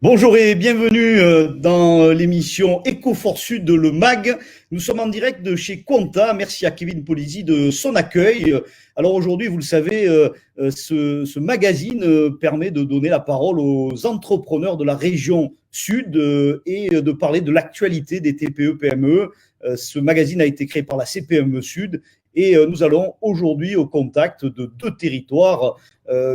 Bonjour et bienvenue dans l'émission Ecoforce Sud de Le Mag. Nous sommes en direct de chez Quanta. Merci à Kevin Polizzi de son accueil. Alors aujourd'hui, vous le savez, ce magazine permet de donner la parole aux entrepreneurs de la région Sud et de parler de l'actualité des TPE-PME. Ce magazine a été créé par la CPME Sud et nous allons aujourd'hui au contact de deux territoires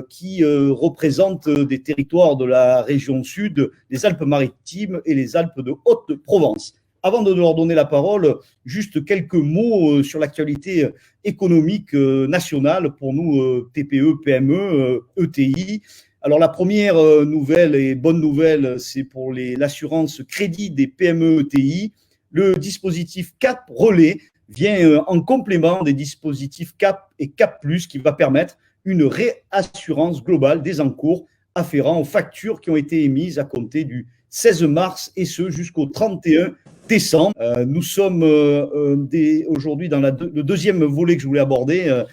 qui représentent des territoires de la région sud, les Alpes-Maritimes et les Alpes de Haute-Provence. Avant de leur donner la parole, juste quelques mots sur l'actualité économique nationale pour nous, TPE, PME, ETI. Alors la première nouvelle et bonne nouvelle, c'est pour l'assurance crédit des PME ETI. Le dispositif CAP Relais vient en complément des dispositifs CAP et CAP+, qui va permettre une réassurance globale des encours afférents aux factures qui ont été émises à compter du 16 mars et ce jusqu'au 31 décembre. Nous sommes aujourd'hui dans le deuxième volet que je voulais aborder,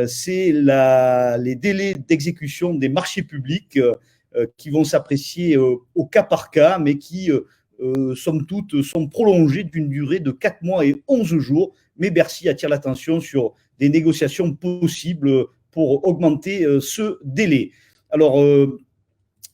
c'est les délais d'exécution des marchés publics qui vont s'apprécier au cas par cas, mais qui, somme toute, sont prolongés d'une durée de 4 mois et 11 jours. Mais Bercy attire l'attention sur des négociations possibles pour augmenter ce délai. Alors,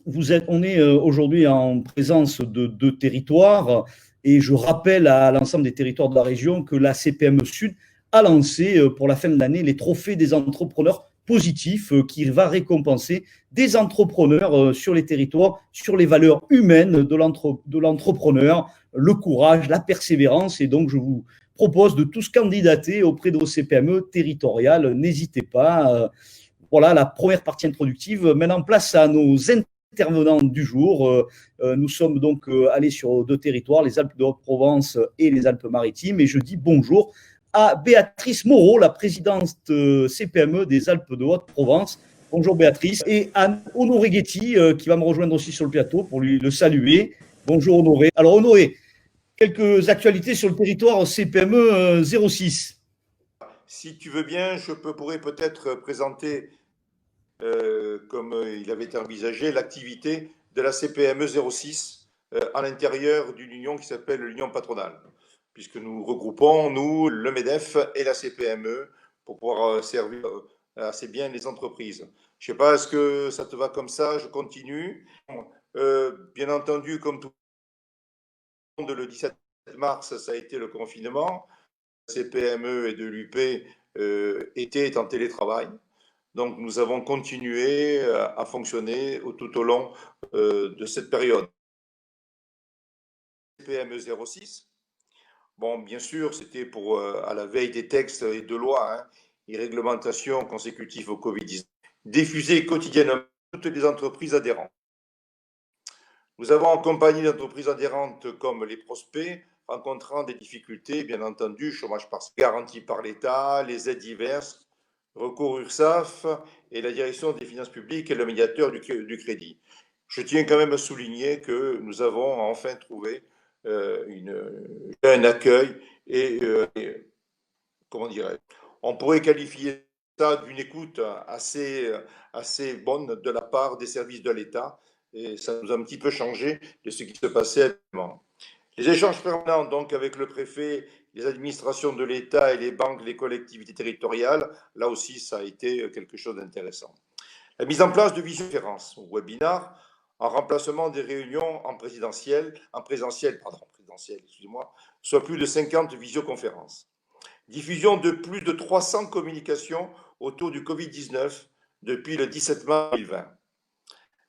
on est aujourd'hui en présence de deux territoires et je rappelle à l'ensemble des territoires de la région que la CPME Sud a lancé pour la fin de l'année les trophées des entrepreneurs positifs qui va récompenser des entrepreneurs sur les territoires, sur les valeurs humaines de l'entrepreneur, le courage, la persévérance. Et donc, je vous propose de tous candidater auprès de vos CPME territoriales. N'hésitez pas. Voilà la première partie introductive. Maintenant, place à nos intervenants du jour. Nous sommes donc allés sur deux territoires, les Alpes de Haute-Provence et les Alpes-Maritimes. Et je dis bonjour à Béatrice Moreau, la présidente CPME des Alpes de Haute-Provence. Bonjour Béatrice. Et à Honoré Guetti, qui va me rejoindre aussi sur le plateau pour lui le saluer. Bonjour Honoré. Alors Honoré, quelques actualités sur le territoire CPME 06. Si tu veux bien, pourrais peut-être présenter, comme il avait été envisagé, l'activité de la CPME 06 à l'intérieur d'une union qui s'appelle l'Union patronale, puisque nous regroupons, nous, le MEDEF et la CPME, pour pouvoir servir assez bien les entreprises. Je ne sais pas, est-ce que ça te va comme ça? Je continue. Bien entendu, comme tout le monde, le 17 mars, ça a été le confinement. CPME et de l'UP étaient en télétravail. Donc nous avons continué à fonctionner tout au long de cette période. CPME 06, bon, bien sûr, c'était pour à la veille des textes et de lois et réglementations consécutives au Covid-19, diffuser quotidiennement toutes les entreprises adhérentes. Nous avons accompagné les entreprises adhérentes comme les prospects rencontrant des difficultés, bien entendu, chômage partiel garanti par l'État, les aides diverses, recours URSSAF et la direction des finances publiques et le médiateur du crédit. Je tiens quand même à souligner que nous avons enfin trouvé un accueil comment dirais-je, on pourrait qualifier ça d'une écoute assez bonne de la part des services de l'État et ça nous a un petit peu changé de ce qui se passait actuellement. Les échanges permanents donc avec le préfet, les administrations de l'État et les banques, les collectivités territoriales, là aussi ça a été quelque chose d'intéressant. La mise en place de visioconférences ou webinars en remplacement des réunions en présentiel, excusez-moi, soit plus de 50 visioconférences. Diffusion de plus de 300 communications autour du Covid-19 depuis le 17 mars 2020.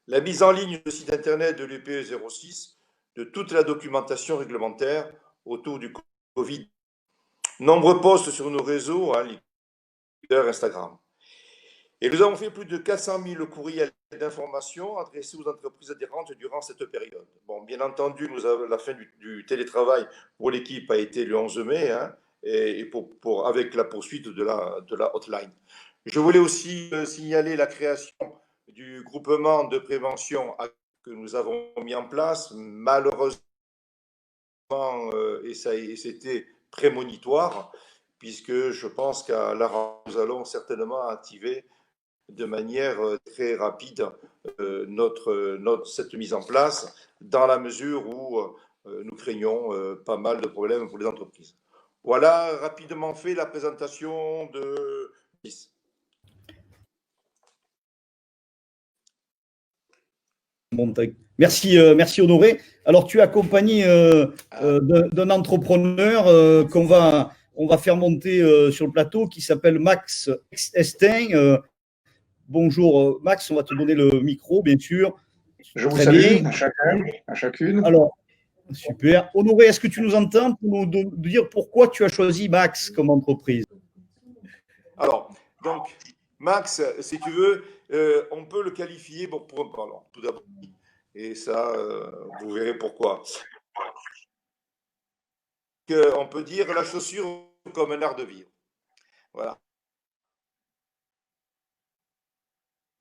La mise en ligne du site internet de l'UPE 06 de toute la documentation réglementaire autour du Covid. Nombreux posts sur nos réseaux, Twitter, Instagram. Et nous avons fait plus de 400 000 courriels d'information adressés aux entreprises adhérentes durant cette période. Bon, bien entendu, la fin du télétravail pour l'équipe a été le 11 mai, et avec la poursuite de la hotline. Je voulais aussi signaler la création du groupement de prévention que nous avons mis en place. Malheureusement, et c'était prémonitoire, puisque je pense qu'à la rentrée, nous allons certainement activer de manière très rapide cette mise en place, dans la mesure où nous craignons pas mal de problèmes pour les entreprises. Voilà rapidement fait la présentation de BIS. Merci, merci Honoré. Alors, tu es accompagné d'un entrepreneur on va faire monter sur le plateau qui s'appelle Max Estin. Bonjour Max, on va te donner le micro, bien sûr. Je vous salue à chacun, à chacune. Alors, super. Honoré, est-ce que tu nous entends pour nous dire pourquoi tu as choisi Max comme entreprise? Alors, donc, Max, si tu veux, on peut le qualifier alors, tout d'abord, et ça, vous verrez pourquoi. On peut dire la chaussure comme un art de vivre. Voilà.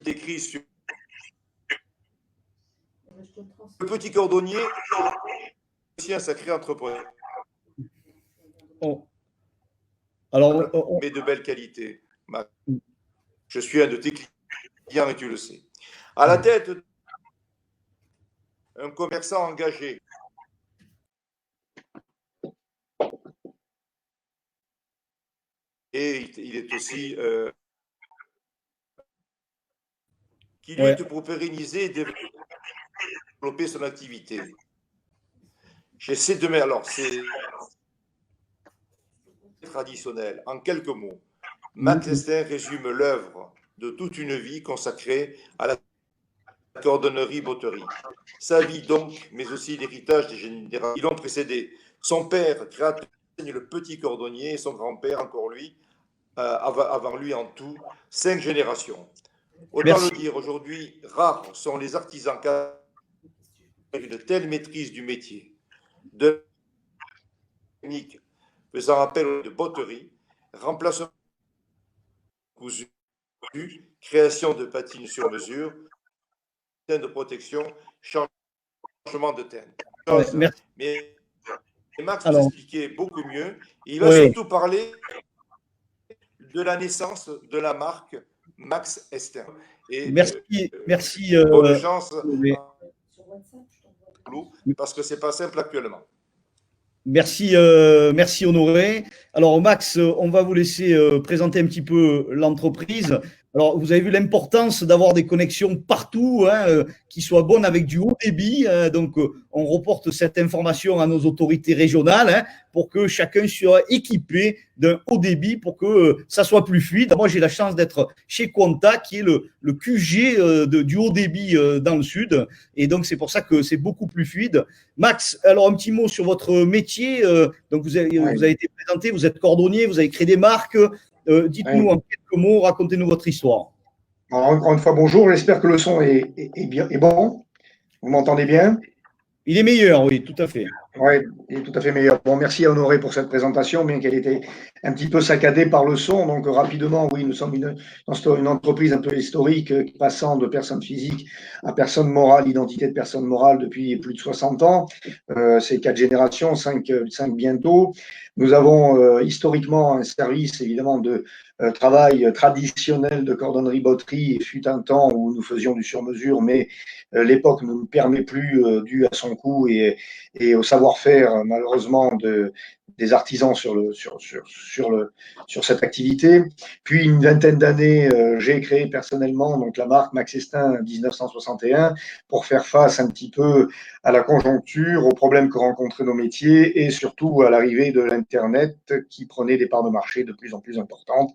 Écrit sur le petit cordonnier, aussi un sacré entrepreneur. Oh. Alors, mais de belle qualité. Max. Je suis un de tes clients et tu le sais. À la tête, un commerçant engagé. Et il est aussi qui lutte pour pérenniser et développer son activité. J'essaie de mettre, alors c'est traditionnel, en quelques mots. Max Estin résume l'œuvre de toute une vie consacrée à la cordonnerie-botterie. Sa vie donc, mais aussi l'héritage des générations qui l'ont précédé. Son père, créateur, le petit cordonnier, et son grand-père, encore lui, avant lui en tout, 5 générations. Autant le dire, aujourd'hui, rares sont les artisans qui ont une telle maîtrise du métier, de technique faisant appel de botterie, remplacement cousu, création de patines sur mesure, de protection, changement de teinte. Mais Max vous expliquait beaucoup mieux. Il va surtout parler de la naissance de la marque Max Estin. Et merci. Bonne chance. Parce que c'est pas simple actuellement. Merci, merci Honoré. Alors Max, on va vous laisser présenter un petit peu l'entreprise. Alors vous avez vu l'importance d'avoir des connexions partout, qui soient bonnes avec du haut débit. Donc on reporte cette information à nos autorités régionales pour que chacun soit équipé d'un haut débit pour que ça soit plus fluide. Moi j'ai la chance d'être chez Quanta qui est le QG du haut débit dans le sud et donc c'est pour ça que c'est beaucoup plus fluide. Max, alors un petit mot sur votre métier. Donc vous avez été présenté, vous êtes cordonnier, vous avez créé des marques. Dites-nous en quelques mots, racontez-nous votre histoire. Alors, encore une fois, bonjour. J'espère que le son est bon. Vous m'entendez bien? Il est meilleur, oui, tout à fait. Oui, il est tout à fait meilleur. Bon, merci à Honoré pour cette présentation, bien qu'elle était un petit peu saccadée par le son. Donc, rapidement, oui, nous sommes une entreprise un peu historique, passant de personne physique à personne morale, identité de personne morale depuis plus de 60 ans. C'est 4 générations, 5 bientôt. Nous avons historiquement un service, évidemment, de travail traditionnel de cordonnerie-botterie. Il fut un temps où nous faisions du sur-mesure, mais l'époque ne nous permet plus, dû à son coût et au savoir-faire, malheureusement, des artisans sur cette activité. Puis, une vingtaine d'années, j'ai créé personnellement donc la marque Max Estin 1961 pour faire face un petit peu à la conjoncture, aux problèmes que rencontraient nos métiers et surtout à l'arrivée de l'Internet qui prenait des parts de marché de plus en plus importantes.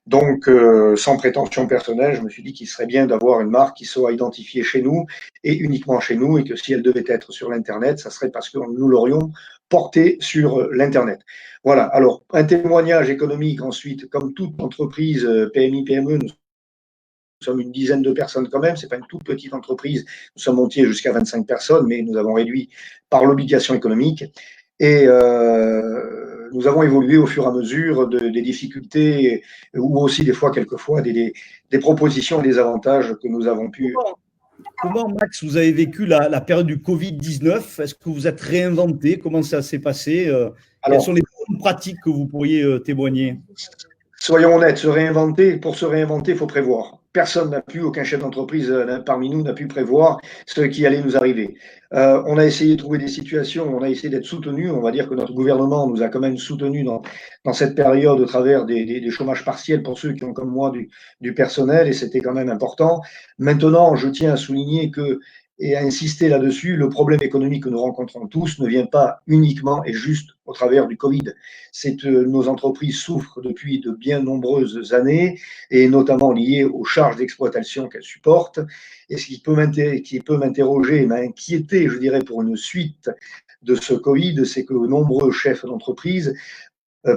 Donc, sans prétention personnelle, je me suis dit qu'il serait bien d'avoir une marque qui soit identifiée chez nous et uniquement chez nous et que si elle devait être sur l'Internet, ça serait parce que nous l'aurions portée sur l'Internet. Voilà. Alors, un témoignage économique ensuite, comme toute entreprise PMI, PME, nous sommes une dizaine de personnes quand même, c'est pas une toute petite entreprise, nous sommes montés jusqu'à 25 personnes, mais nous avons réduit par l'obligation économique. Et nous avons évolué au fur et à mesure des difficultés ou aussi des fois, quelquefois, des propositions et des avantages que nous avons pu. Comment, Max, vous avez vécu la période du Covid-19? Est-ce que vous êtes réinventé? Comment ça s'est passé? Quelles sont les bonnes pratiques que vous pourriez témoigner? soyons honnêtes, pour se réinventer, il faut prévoir. Personne n'a pu, aucun chef d'entreprise parmi nous n'a pu prévoir ce qui allait nous arriver. On a essayé de trouver des situations, on a essayé d'être soutenu. On va dire que notre gouvernement nous a quand même soutenus dans cette période au travers des chômages partiels pour ceux qui ont comme moi du personnel, et c'était quand même important. Maintenant, je tiens à souligner que et à insister là-dessus, le problème économique que nous rencontrons tous ne vient pas uniquement et juste au travers du Covid. Nos entreprises souffrent depuis de bien nombreuses années, et notamment liées aux charges d'exploitation qu'elles supportent. Et ce qui peut m'interroger et m'inquiéter, je dirais, pour une suite de ce Covid, c'est que nombreux chefs d'entreprise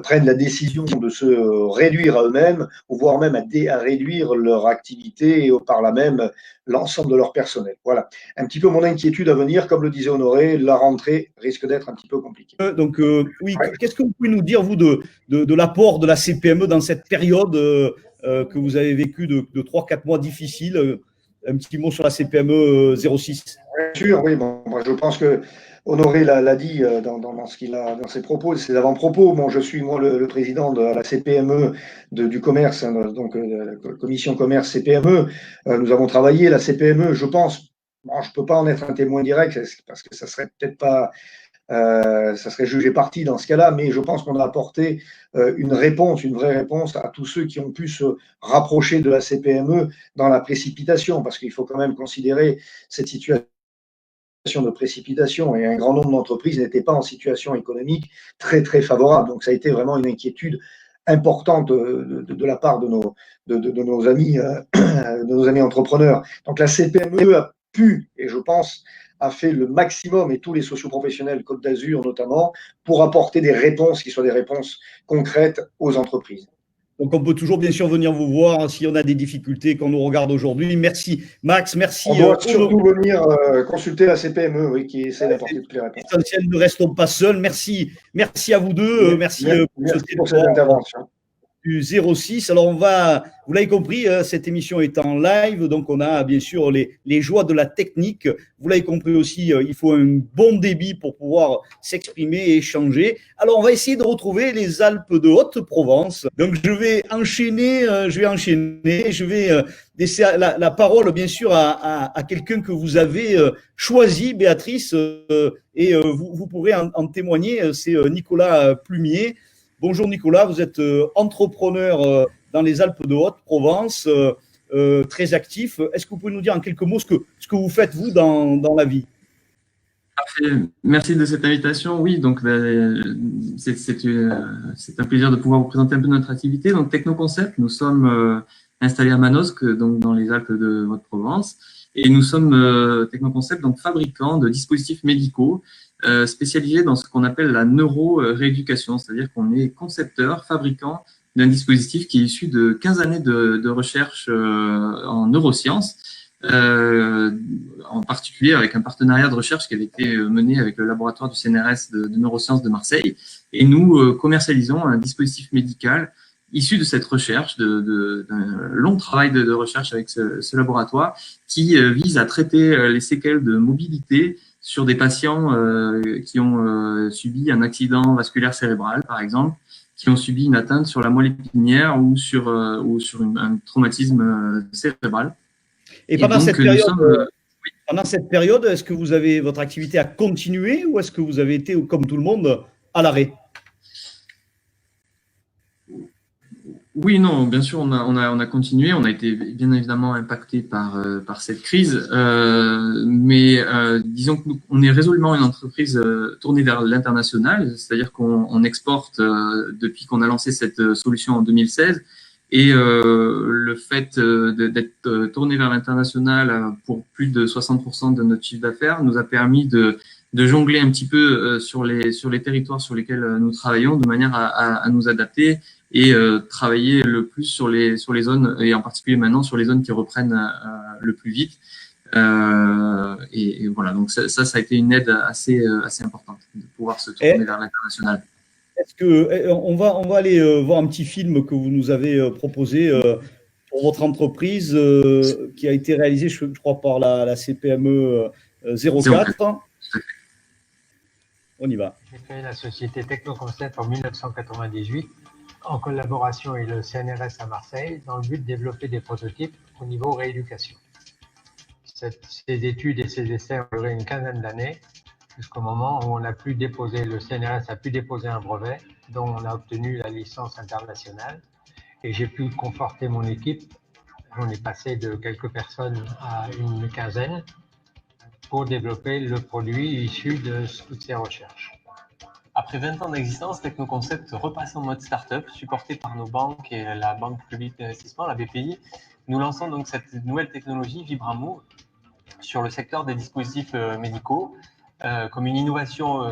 prennent la décision de se réduire à eux-mêmes, ou voire même à réduire leur activité et par là même l'ensemble de leur personnel. Voilà un petit peu mon inquiétude à venir. Comme le disait Honoré, la rentrée risque d'être un petit peu compliquée. Oui, ouais. Qu'est-ce que vous pouvez nous dire, vous, de l'apport de la CPME dans cette période que vous avez vécue de 3-4 mois difficiles? Un petit mot sur la CPME 06. Bien sûr, oui. Bon, moi, je pense que Honoré l'a dit dans ses propos, ses avant-propos. Bon, je suis moi le président de la CPME du commerce, donc la commission commerce CPME. Nous avons travaillé la CPME. Je pense, bon, je peux pas en être un témoin direct parce que ça serait peut-être pas, ça serait jugé parti dans ce cas-là, mais je pense qu'on a apporté une vraie réponse à tous ceux qui ont pu se rapprocher de la CPME dans la précipitation, parce qu'il faut quand même considérer cette situation de précipitation, et un grand nombre d'entreprises n'étaient pas en situation économique très favorable. Donc ça a été vraiment une inquiétude importante de la part de nos amis entrepreneurs. Donc la CPME a pu, et je pense a fait le maximum, et tous les socioprofessionnels Côte d'Azur notamment, pour apporter des réponses qui soient des réponses concrètes aux entreprises. Donc, on peut toujours, bien sûr, venir vous voir si on a des difficultés, qu'on nous regarde aujourd'hui. Merci, Max. Merci. On doit surtout venir consulter la CPME, oui, qui essaie d'apporter toutes les réponses. Essentiel, ne restons pas seuls. Merci à vous deux. Merci pour cette intervention. Du 06. Alors, vous l'avez compris, cette émission est en live, donc on a bien sûr les joies de la technique. Vous l'avez compris aussi, il faut un bon débit pour pouvoir s'exprimer et échanger. Alors, on va essayer de retrouver les Alpes de Haute-Provence. Donc, je vais enchaîner, je vais laisser la parole, bien sûr, à quelqu'un que vous avez choisi, Béatrice, et vous pourrez en témoigner, c'est Nicolas Plumier. Bonjour Nicolas, vous êtes entrepreneur dans les Alpes de Haute-Provence, très actif. Est-ce que vous pouvez nous dire en quelques mots ce que vous faites, vous, dans la vie? Parfait. Merci de cette invitation. Oui, donc c'est un plaisir de pouvoir vous présenter un peu notre activité. Donc Technoconcept, nous sommes installés à Manosque, donc dans les Alpes de Haute-Provence, et nous sommes Technoconcept, donc fabricants de dispositifs médicaux spécialisés dans ce qu'on appelle la neuro-rééducation, c'est-à-dire qu'on est concepteur, fabricant d'un dispositif qui est issu de 15 années de recherche en neurosciences, en particulier avec un partenariat de recherche qui avait été mené avec le laboratoire du CNRS de neurosciences de Marseille. Et nous commercialisons un dispositif médical issu de cette recherche, d'un long travail de recherche avec ce laboratoire, qui vise à traiter les séquelles de mobilité sur des patients qui ont subi un accident vasculaire cérébral, par exemple, qui ont subi une atteinte sur la moelle épinière ou sur un traumatisme cérébral. Et pendant cette période, est-ce que votre activité a continué ou est-ce que vous avez été, comme tout le monde, à l'arrêt? Oui, non, bien sûr, on a continué. On a été bien évidemment impacté par cette crise, mais disons que on est résolument une entreprise tournée vers l'international, c'est-à-dire qu'on exporte depuis qu'on a lancé cette solution en 2016. Et le fait d'être tourné vers l'international pour plus de 60% de notre chiffre d'affaires nous a permis de jongler un petit peu sur les territoires sur lesquels nous travaillons, de manière à nous adapter et travailler le plus sur les zones, et en particulier maintenant sur les zones qui reprennent le plus vite. Et voilà, donc ça a été une aide assez importante de pouvoir se tourner vers l'international. Est-ce que on va aller voir un petit film que vous nous avez proposé pour votre entreprise qui a été réalisé, je crois, par la CPME 04. On y va. J'ai créé la société Technoconcept en 1998 en collaboration avec le CNRS à Marseille dans le but de développer des prototypes au niveau rééducation. Ces études et ces essais ont duré une quinzaine d'années jusqu'au moment où le CNRS a pu déposer un brevet dont on a obtenu la licence internationale et j'ai pu conforter mon équipe. On est passé de quelques personnes à une quinzaine pour développer le produit issu de toutes ces recherches. Après 20 ans d'existence, Technoconcept repasse en mode start-up, supporté par nos banques et la Banque publique d'investissement, la BPI. Nous lançons donc cette nouvelle technologie Vibramove sur le secteur des dispositifs médicaux comme une innovation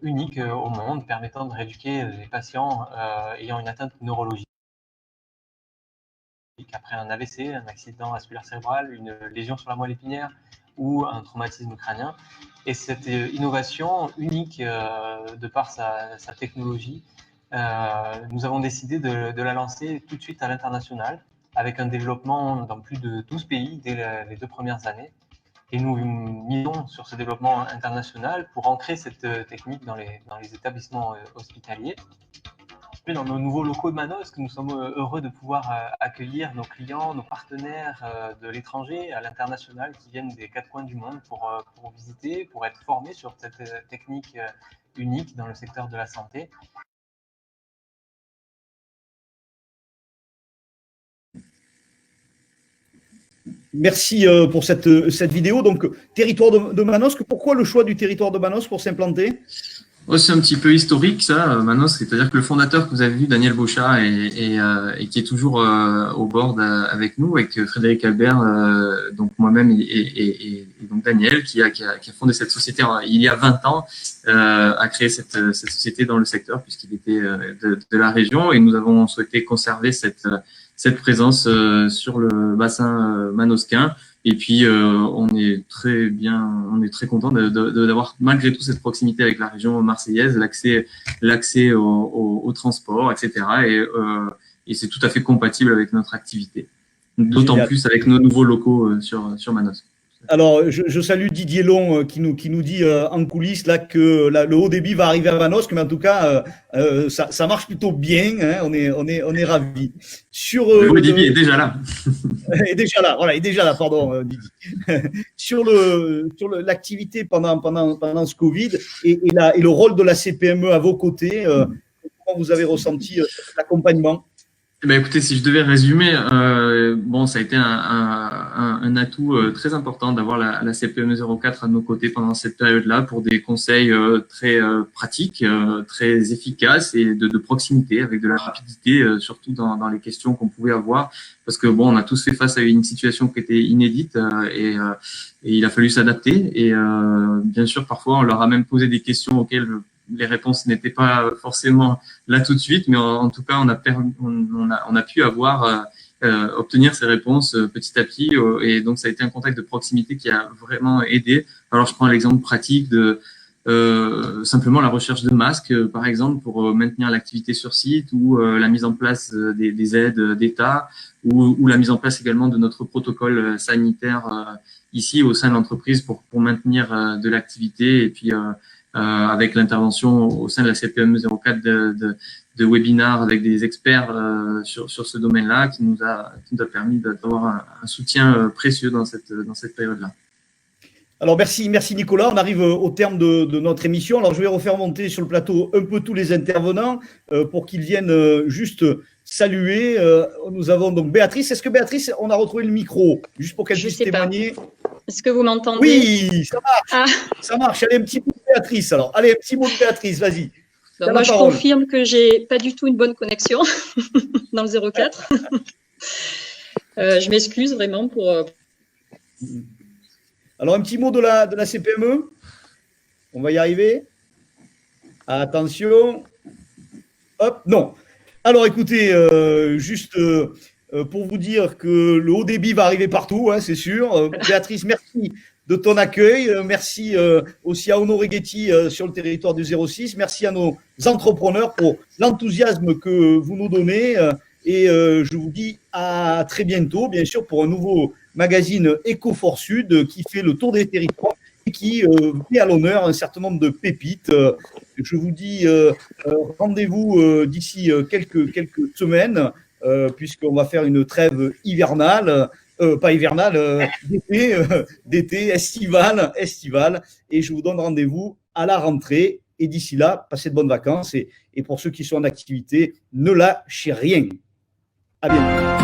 unique au monde, permettant de rééduquer les patients ayant une atteinte neurologique après un AVC, un accident vasculaire cérébral, une lésion sur la moelle épinière ou un traumatisme crânien. Et cette innovation unique de par sa technologie, nous avons décidé de la lancer tout de suite à l'international avec un développement dans plus de 12 pays dès les 2 premières années. Et nous misons sur ce développement international pour ancrer cette technique dans les établissements hospitaliers. Dans nos nouveaux locaux de Manosque, nous sommes heureux de pouvoir accueillir nos clients, nos partenaires de l'étranger, à l'international, qui viennent des 4 coins du monde pour visiter, pour être formés sur cette technique unique dans le secteur de la santé. Merci pour cette vidéo. Donc, territoire de Manosque, pourquoi le choix du territoire de Manosque pour s'implanter ? Oh, c'est un petit peu historique, ça, Manosque. C'est-à-dire que le fondateur que vous avez vu, Daniel Bauchat, et qui est toujours au board avec nous, avec Frédéric Albert, donc moi-même et donc Daniel, qui a fondé cette société il y a 20 ans, a créé cette société dans le secteur puisqu'il était de la région, et nous avons souhaité conserver cette présence sur le bassin manosquin. Et puis on est très content d'avoir malgré tout cette proximité avec la région marseillaise, l'accès au transport, etc. Et c'est tout à fait compatible avec notre activité. D'autant plus avec nos nouveaux locaux sur Manosque. Alors, je salue Didier Long qui nous dit en coulisses là que le haut débit va arriver à Manosque, mais en tout cas, ça marche plutôt bien. Hein, on est ravis. Le haut débit est déjà là. Est déjà là. Voilà, est déjà là. Pardon, Didier. sur l'activité pendant ce Covid et le rôle de la CPME à vos côtés, comment vous avez ressenti l'accompagnement? Ben écoutez, si je devais résumer, ça a été un atout très important d'avoir la CPME 04 à nos côtés pendant cette période-là pour des conseils très pratiques, très efficaces et de proximité, avec de la rapidité, surtout dans les questions qu'on pouvait avoir, parce que on a tous fait face à une situation qui était inédite et il a fallu s'adapter. Et bien sûr, parfois, on leur a même posé des questions auxquelles les réponses n'étaient pas forcément là tout de suite, mais en tout cas, on a pu obtenir ces réponses petit à petit, et donc ça a été un contact de proximité qui a vraiment aidé. Alors, je prends l'exemple pratique de simplement la recherche de masques, par exemple, pour maintenir l'activité sur site, ou la mise en place des aides d'État, ou la mise en place également de notre protocole sanitaire ici au sein de l'entreprise pour maintenir de l'activité, et puis avec l'intervention au sein de la CPME 04 de webinars avec des experts sur ce domaine-là, qui nous a permis d'avoir un soutien précieux dans cette période-là. Alors merci Nicolas, on arrive au terme de notre émission. Alors je vais refaire monter sur le plateau un peu tous les intervenants pour qu'ils viennent juste saluer. Nous avons donc Béatrice. Est-ce que Béatrice, on a retrouvé le micro juste pour qu'elle puisse témoigner? Est-ce que vous m'entendez? Oui, ça marche. Ça marche. Allez, un petit mot de Béatrice alors. Allez, un petit mot de Béatrice, vas-y. Moi, je confirme que j'ai pas du tout une bonne connexion dans le 04. Je m'excuse vraiment pour. Alors, un petit mot de la CPME. On va y arriver. Attention. Hop, non. Alors, écoutez, juste pour vous dire que le haut débit va arriver partout, hein, c'est sûr. Béatrice, merci de ton accueil. Merci aussi à Honoré Ghetti sur le territoire du 06. Merci à nos entrepreneurs pour l'enthousiasme que vous nous donnez. Et je vous dis à très bientôt, bien sûr, pour un nouveau magazine Eco4 Sud qui fait le tour des territoires et qui met à l'honneur un certain nombre de pépites je vous dis rendez-vous d'ici quelques semaines, puisqu'on va faire une trêve hivernale, pas hivernale, d'été, estivale, et je vous donne rendez-vous à la rentrée. Et d'ici là, passez de bonnes vacances, et pour ceux qui sont en activité, ne lâchez rien. À bientôt.